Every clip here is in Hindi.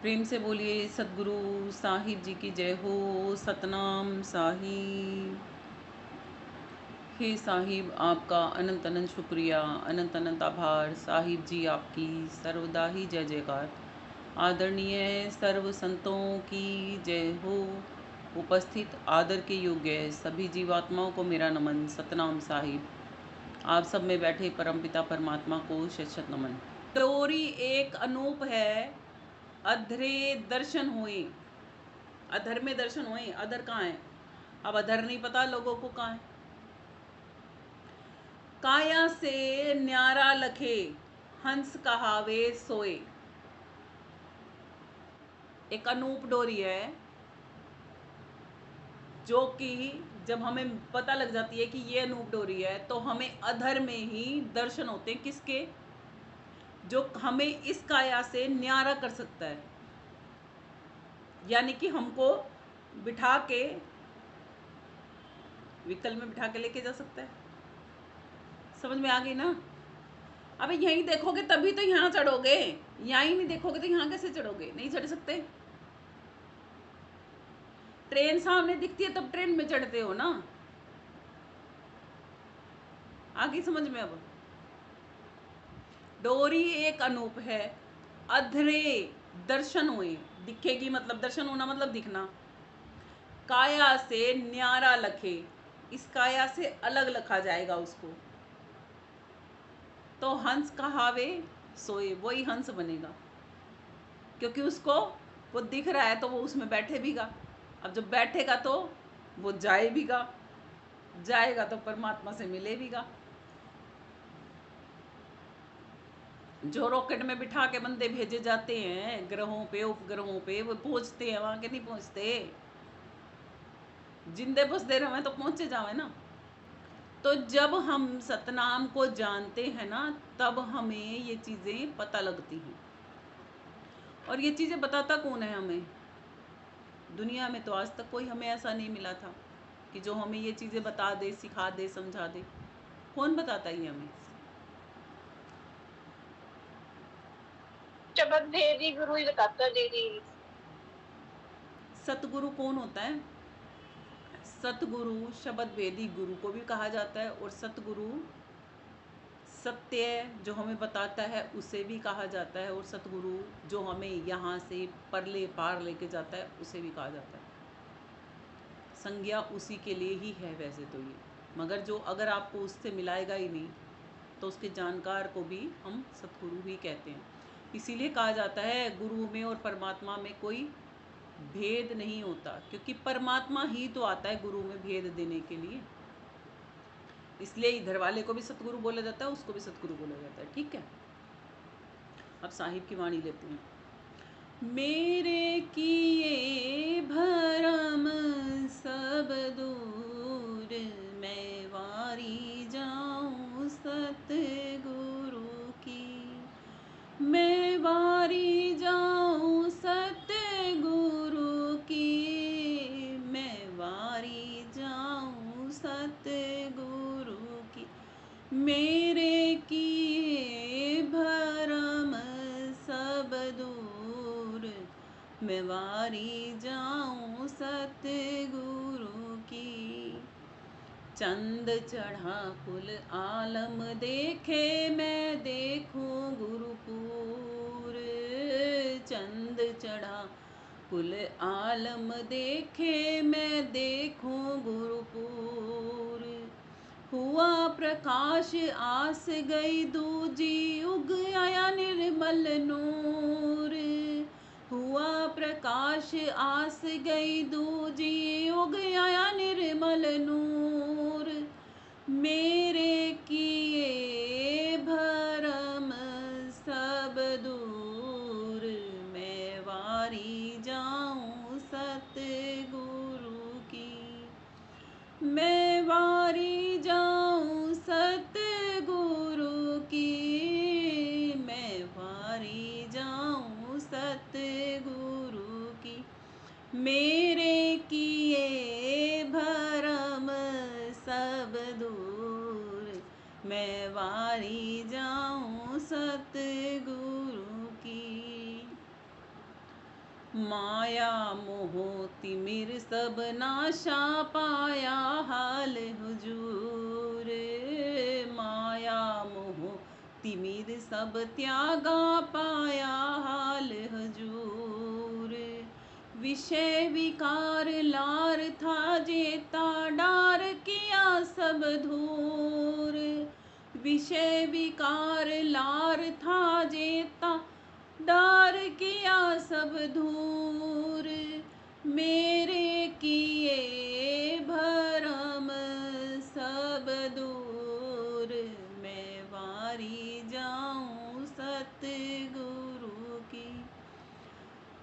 प्रेम से बोलिए सतगुरु साहिब जी की जय हो। सतनाम साहिब। हे साहिब, आपका अनंत अनंत शुक्रिया, अनंत अनंत आभार। साहिब जी आपकी सर्वदा ही जय जयकार। आदरणीय सर्व संतों की जय हो। उपस्थित आदर के योग्य सभी जीवात्माओं को मेरा नमन। सतनाम साहिब। आप सब में बैठे परमपिता परमात्मा को शत शत नमन। डोरी एक अनूप है, अधरे दर्शन हुए। अधर में दर्शन हुए। अधर कहाँ है? अब अधर नहीं पता लोगों को कहाँ है। काया से न्यारा लखे, हंस कहावे सोए। एक अनूप डोरी है जो कि जब हमें पता लग जाती है कि ये अनूप डोरी है तो हमें अधर में ही दर्शन होते हैं। किसके? जो हमें इस काया से न्यारा कर सकता है, यानी कि हमको बिठा के व्हीकल में बिठा के लेके जा सकता है। समझ में आ गई ना? अबे यहीं देखोगे तभी तो यहाँ चढ़ोगे, यहाँ ही नहीं देखोगे तो यहाँ कैसे चढ़ोगे? नहीं चढ़ सकते। ट्रेन सामने दिखती है तब ट्रेन में चढ़ते हो ना। आगे समझ में? अब डोरी एक अनूप है, अधरे दर्शन हुए। दिखेगी मतलब दर्शन होना मतलब दिखना। काया से न्यारा लखे, इस काया से अलग लखा जाएगा उसको। तो हंस कहावे सोए, वही हंस बनेगा, क्योंकि उसको वो दिख रहा है तो वो उसमें बैठे भीगा। अब जब बैठेगा तो वो जाए भीगा, जाएगा तो परमात्मा से मिले भीगा। जो रॉकेट में बिठा के बंदे भेजे जाते हैं ग्रहों पे उपग्रहों पे, वो पहुंचते हैं वहां के? नहीं पहुंचते। जिंदे बसते रहे तो पहुंचे जावे ना। तो जब हम सतनाम को जानते हैं ना, तब हमें ये चीजें पता लगती हैं। और ये चीजें बताता कौन है हमें? दुनिया में तो आज तक कोई हमें ऐसा नहीं मिला था कि जो हमें ये चीजें बता दे, सिखा दे, समझा दे। कौन बताता ही हमें? शब्द भेदी गुरु ही बताता दीदी। सतगुरु कौन होता है? सतगुरु शब्द भेदी गुरु को भी कहा जाता है, और सतगुरु सत्य जो हमें बताता है उसे भी कहा जाता है, और सतगुरु जो हमें यहाँ से परले पार लेके जाता है उसे भी कहा जाता है। संज्ञा उसी के लिए ही है वैसे तो ये, मगर जो अगर आपको उससे मिलाएगा ही नहीं तो उसके जानकार को भी हम सतगुरु ही कहते हैं। इसीलिए कहा जाता है गुरु में और परमात्मा में कोई भेद नहीं होता, क्योंकि परमात्मा ही तो आता है गुरु में भेद देने के लिए। इसलिए इधर वाले को भी सतगुरु बोला जाता है, उसको भी सतगुरु बोला जाता है। ठीक है, अब साहिब की वाणी लेते हैं। मेरे किए भरम सब दूर, मैं वारी जाऊं सतगुरु की। मैं वारी जाऊं सतगुरु की, मैं वारी जाऊं सतगुरु की। मेरे किए भरम सब दूर, मैं वारी जाऊं सतगुरु की। चंद चढ़ा कुल आलम देखे, मैं देखूं गुरुपुर। चंद चढ़ा कुल आलम देखे, मैं देखूं गुरुपुर। हुआ प्रकाश आस गई दूजी, उग आया निर्मल नूर। हुआ प्रकाश आस गई दूजी, उग आया निर्मल नूर। मेरे किए भरम सब दूर, मैं वारी जाऊं सतगुरु की। मैं वारी जाऊं सतगुरु की, मैं वारी जाऊं सतगुरु की। मेरे किए भरम सब दूर, मैं वारी जाऊं सतगुरु की। माया मोह तिमिर सब नाशा पाया हाल हुजूर। माया मोह तिमिर सब त्यागा पाया हाल हुजूर। विषय विकार लार था जेता डार किया सब धूर। विषय विकार लार था जेता डार किया सब धूर। मेरे किए भरम सब दूर। मैं वारी जाऊं सतगुरु की।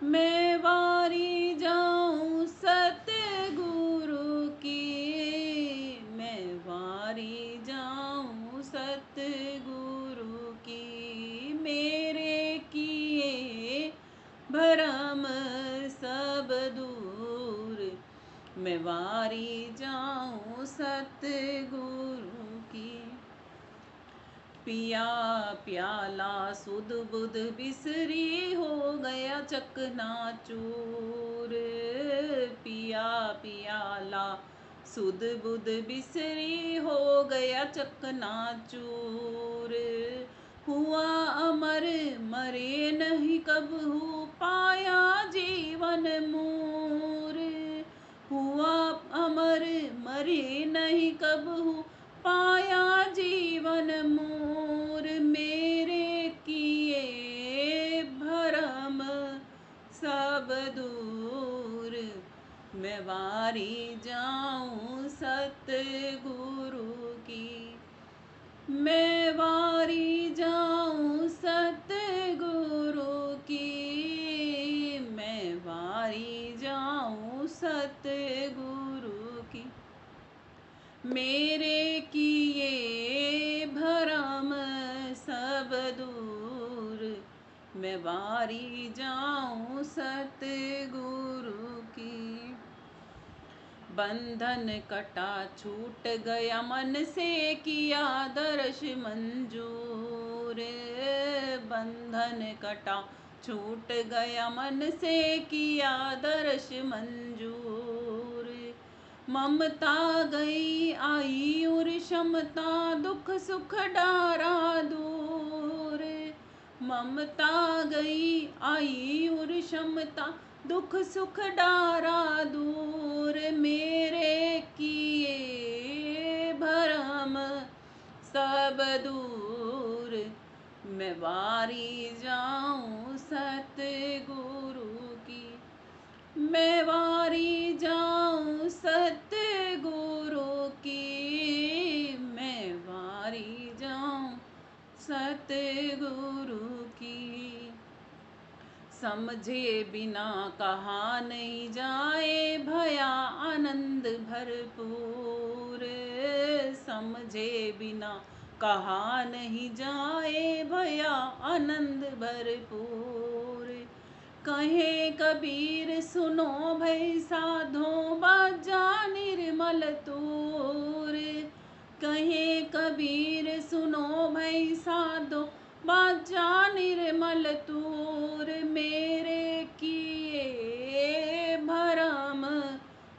मैं वारी जाऊं सतगुरु की। मैं वारी जाऊं सतगुरु की। मेरे किए भरम सब दूर। मैं वारी जाऊं सतगुरु की। पिया प्याला सुध बुध बिसरी हो गया चकनाचूर। पिया प्याला सुध बुध बिसरी हो गया चकनाचूर। हुआ अमर मरे नहीं कबहू पाया जीवन मूर। हुआ अमर मरे नहीं कबहू पाया जीवन मूर। मेरे किए भरम सब दूर। मैं वारी जाऊं सतगुरु की। मैं वारी जाऊं सतगुरु की। मैं वारी जाऊं सतगुरु की। मेरे किए भरम सब दूर। मैं वारी जाऊं सतगुरु की। बंधन कटा छूट गया मन से किया दर्श मंजूर। बंधन कटा छूट गया मन से किया दर्श मंजूर। ममता गई आई और क्षमता दुख सुख डारा दूर। ममता गई आई और क्षमता दुख सुख डारा दूर। मेरे किए भरम सब दूर। मैं वारी जाऊं सतगुरु की। मैं वारी जाऊं सतगुरु की। मैं वारी जाऊं सतगुरु की। समझे बिना कहा नहीं जाए भया आनंद भरपूर। समझे बिना कहा नहीं जाए भया आनंद भरपूर। कहे कबीर सुनो भई साधो बाजा निर्मल तूर। कहे कबीर सुनो भई साधो बाजा निर्मल तूर। मेरे किए भरम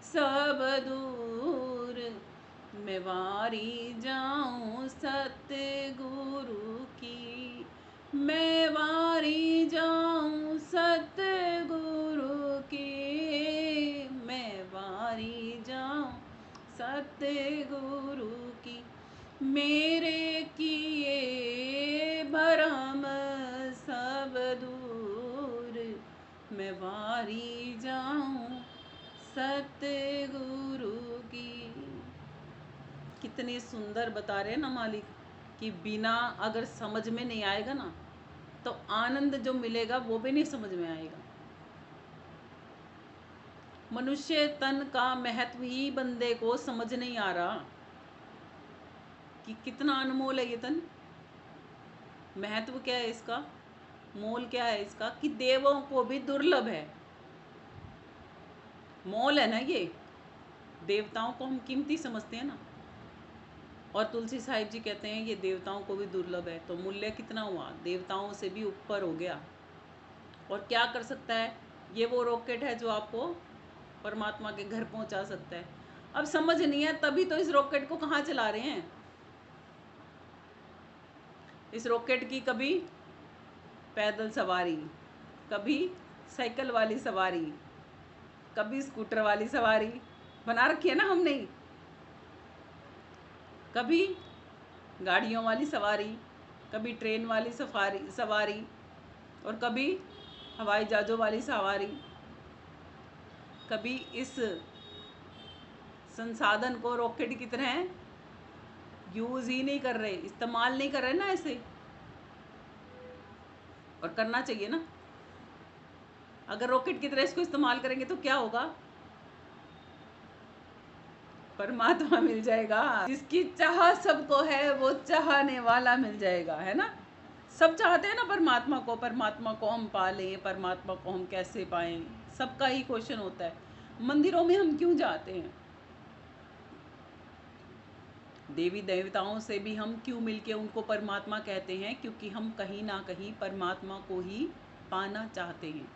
सब दूर। मैं वारी जाऊं सतगुरु की। मैं वारी जाऊं सतगुरु की। मैं वारी जाऊं सतगुरु की। मेरे किए भरम सब दूर। मैं वारी जाऊं सतगुरु की। कितने सुंदर बता रहे हैं ना मालिक कि बिना अगर समझ में नहीं आएगा ना तो आनंद जो मिलेगा वो भी नहीं समझ में आएगा। मनुष्य तन का महत्व ही बंदे को समझ नहीं आ रहा कि कितना अनमोल है ये तन। महत्व क्या है इसका, मोल क्या है इसका, कि देवों को भी दुर्लभ है। मोल है ना ये। देवताओं को हम कीमती समझते हैं ना, और तुलसी साहिब जी कहते हैं ये देवताओं को भी दुर्लभ है। तो मूल्य कितना हुआ, देवताओं से भी ऊपर हो गया। और क्या कर सकता है, ये वो रॉकेट है जो आपको परमात्मा के घर पहुंचा सकता है। अब समझ नहीं है, तभी तो इस रॉकेट को कहाँ चला रहे हैं। इस रॉकेट की कभी पैदल सवारी, कभी साइकिल वाली सवारी, कभी स्कूटर वाली सवारी बना रखी है ना हमने, कभी गाड़ियों वाली सवारी, कभी ट्रेन वाली सवारी और कभी हवाई जहाज़ों वाली सवारी। कभी इस संसाधन को रॉकेट की तरह यूज़ ही नहीं कर रहे, इस्तेमाल नहीं कर रहे ना ऐसे, और करना चाहिए ना। अगर रॉकेट की तरह इसको इस्तेमाल करेंगे तो क्या होगा, परमात्मा मिल जाएगा। जिसकी चाह सबको है वो चाहने वाला मिल जाएगा, है ना। सब चाहते हैं ना परमात्मा को, परमात्मा को हम पालें, परमात्मा को हम कैसे पाएं, सबका ही क्वेश्चन होता है। मंदिरों में हम क्यों जाते हैं, देवी देवताओं से भी हम क्यों मिलके उनको परमात्मा कहते हैं, क्योंकि हम कहीं ना कहीं परमात्मा को ही पाना चाहते हैं।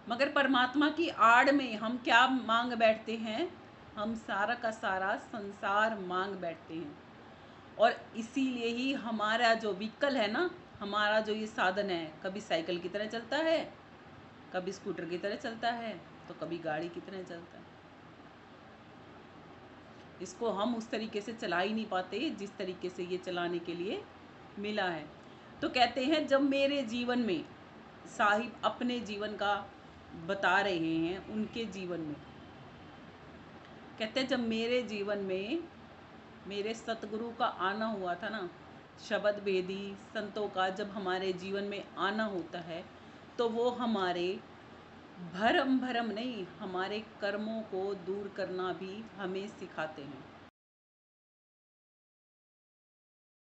मगर परमात्मा की आड़ में हम क्या मांग बैठते हैं, हम सारा का सारा संसार मांग बैठते हैं। और इसीलिए ही हमारा जो व्हीकल है ना, हमारा जो ये साधन है, कभी साइकिल की तरह चलता है, कभी स्कूटर की तरह चलता है, तो कभी गाड़ी की तरह चलता है। इसको हम उस तरीके से चला ही नहीं पाते जिस तरीके से ये चलाने के लिए मिला है। तो कहते हैं जब मेरे जीवन में, साहिब अपने जीवन का बता रहे हैं, उनके जीवन में कहते हैं जब मेरे जीवन में मेरे सतगुरु का आना हुआ था ना, शब्द भेदी संतों का जब हमारे जीवन में आना होता है, तो वो हमारे भरम नहीं, हमारे कर्मों को दूर करना भी हमें सिखाते हैं।